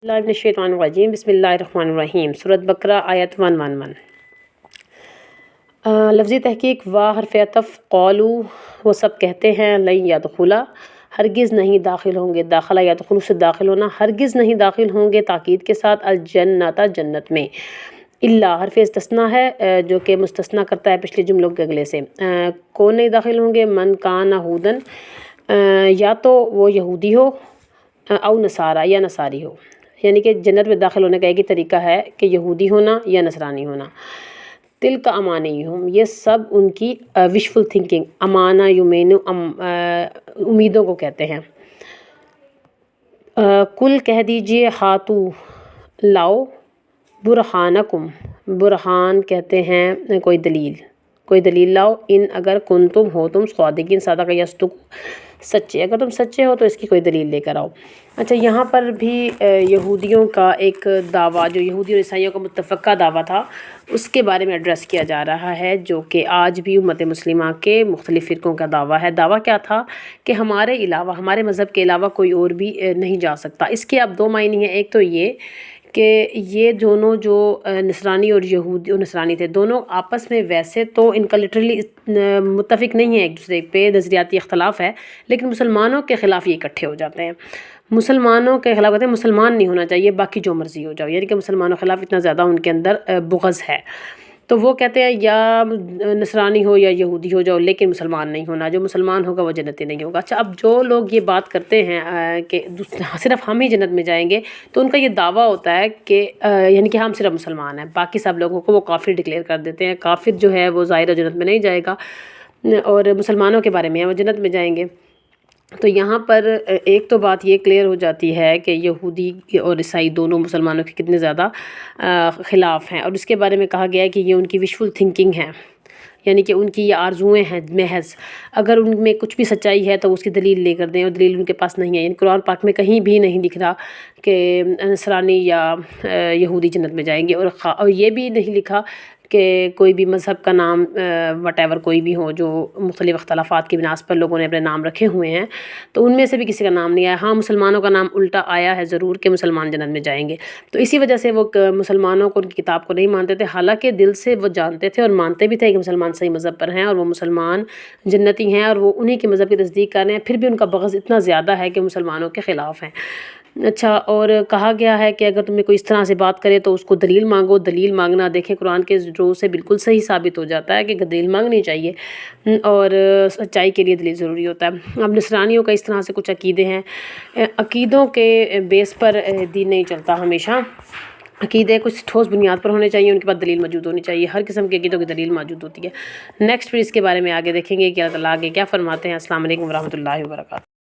اللہ من الشیطان الرجیم بسم اللہ الرحمن الرحیم سورۃ بقرہ آیت 111 لفظی تحقیق وا حرف عطف قولو وہ سب کہتے ہیں لن یدخلا ہرگز نہیں داخل ہوں گے، داخلہ یدخلو سے داخل ہونا، ہرگز نہیں داخل ہوں گے تاکید کے ساتھ الجنت جنت میں، اللہ حرف استثناء ہے جو کہ مستثنیٰ کرتا ہے پچھلے جملوں کے اگلے سے۔ کون نہیں داخل ہوں گے؟ من کان ہودن یا تو وہ یہودی ہو او نصارہ یا نصاری ہو، یعنی کہ جنت میں داخل ہونے کا ایک ہی طریقہ ہے کہ یہودی ہونا یا نصرانی ہونا۔ تلک امانیہم یہ سب ان کی وشفل تھنکنگ، امانہ یمین امیدوں کو کہتے ہیں۔ کل کہہ دیجئے ہاتو لاؤ برہانکم، برہان کہتے ہیں کوئی دلیل لاؤ، ان اگر کنتم ہو تم صادقین، صادق یصدق سچے، اگر تم سچے ہو تو اس کی کوئی دلیل لے کر آؤ۔ اچھا یہاں پر بھی یہودیوں کا ایک دعویٰ جو یہودی اور عیسائیوں کا متفقہ دعویٰ تھا اس کے بارے میں ایڈریس کیا جا رہا ہے، جو کہ آج بھی امت مسلمہ کے مختلف فرقوں کا دعویٰ ہے۔ دعویٰ کیا تھا کہ ہمارے علاوہ، ہمارے مذہب کے علاوہ کوئی اور بھی نہیں جا سکتا۔ اس کے اب دو معنی ہیں، ایک تو یہ کہ یہ دونوں جو نصرانی اور یہودی اور نصرانی تھے دونوں آپس میں ویسے تو ان کا لٹرلی متفق نہیں ہے، ایک دوسرے پہ نظریاتی اختلاف ہے، لیکن مسلمانوں کے خلاف یہ اکٹھے ہو جاتے ہیں۔ مسلمانوں کے خلاف کہتے ہیں مسلمان نہیں ہونا چاہیے، باقی جو مرضی ہو جاؤ، یعنی کہ مسلمانوں کے خلاف اتنا زیادہ ان کے اندر بغض ہے۔ تو وہ کہتے ہیں یا نصرانی ہو یا یہودی ہو جاؤ لیکن مسلمان نہیں ہونا، جو مسلمان ہوگا وہ جنتی نہیں ہوگا۔ اچھا اب جو لوگ یہ بات کرتے ہیں کہ صرف ہم ہی جنت میں جائیں گے، تو ان کا یہ دعویٰ ہوتا ہے کہ یعنی کہ ہم صرف مسلمان ہیں، باقی سب لوگوں کو وہ کافر ڈکلیئر کر دیتے ہیں۔ کافر جو ہے وہ ظاہر جنت میں نہیں جائے گا، اور مسلمانوں کے بارے میں وہ جنت میں جائیں گے۔ تو یہاں پر ایک تو بات یہ کلیئر ہو جاتی ہے کہ یہودی اور عیسائی دونوں مسلمانوں کے کتنے زیادہ خلاف ہیں، اور اس کے بارے میں کہا گیا ہے کہ یہ ان کی وشفل تھنکنگ ہے، یعنی کہ ان کی یہ آرزوئیں ہیں محض، اگر ان میں کچھ بھی سچائی ہے تو اس کی دلیل لے کر دیں، اور دلیل ان کے پاس نہیں ہے۔ یعنی قرآن پاک میں کہیں بھی نہیں لکھ رہا کہ نصرانی یا یہودی جنت میں جائیں گے، اور یہ بھی نہیں لکھا کہ کوئی بھی مذہب کا نام وٹ ایور کوئی بھی ہو، جو مختلف اختلافات کی بناس پر لوگوں نے اپنے نام رکھے ہوئے ہیں، تو ان میں سے بھی کسی کا نام نہیں آیا۔ ہاں مسلمانوں کا نام الٹا آیا ہے ضرور کہ مسلمان جنت میں جائیں گے، تو اسی وجہ سے وہ مسلمانوں کو ان کی کتاب کو نہیں مانتے تھے، حالانکہ دل سے وہ جانتے تھے اور مانتے بھی تھے کہ مسلمان صحیح مذہب پر ہیں اور وہ مسلمان جنتی ہیں، اور وہ انہی کے مذہب کی تصدیق کر رہے ہیں، پھر بھی ان کا بغض اتنا زیادہ ہے کہ مسلمانوں کے خلاف ہیں۔ اچھا اور کہا گیا ہے کہ اگر تمہیں کوئی اس طرح سے بات کرے تو اس کو دلیل مانگو۔ دلیل مانگنا دیکھیں قرآن کے رو سے بالکل صحیح ثابت ہو جاتا ہے کہ دلیل مانگنی چاہیے، اور سچائی کے لیے دلیل ضروری ہوتا ہے۔ اب نصرانیوں کا اس طرح سے کچھ عقیدے ہیں، عقیدوں کے بیس پر دین نہیں چلتا، ہمیشہ عقیدے کچھ ٹھوس بنیاد پر ہونے چاہیے، ان کے بعد دلیل موجود ہونی چاہیے، ہر قسم کے عقیدوں کی دلیل موجود ہوتی ہے۔ نیکسٹ پھر اس کے بارے میں آگے دیکھیں گے کہ اللہ تعالیٰ آگے کیا فرماتے ہیں۔ السلام علیکم ورحمۃ اللہ وبرکاتہ۔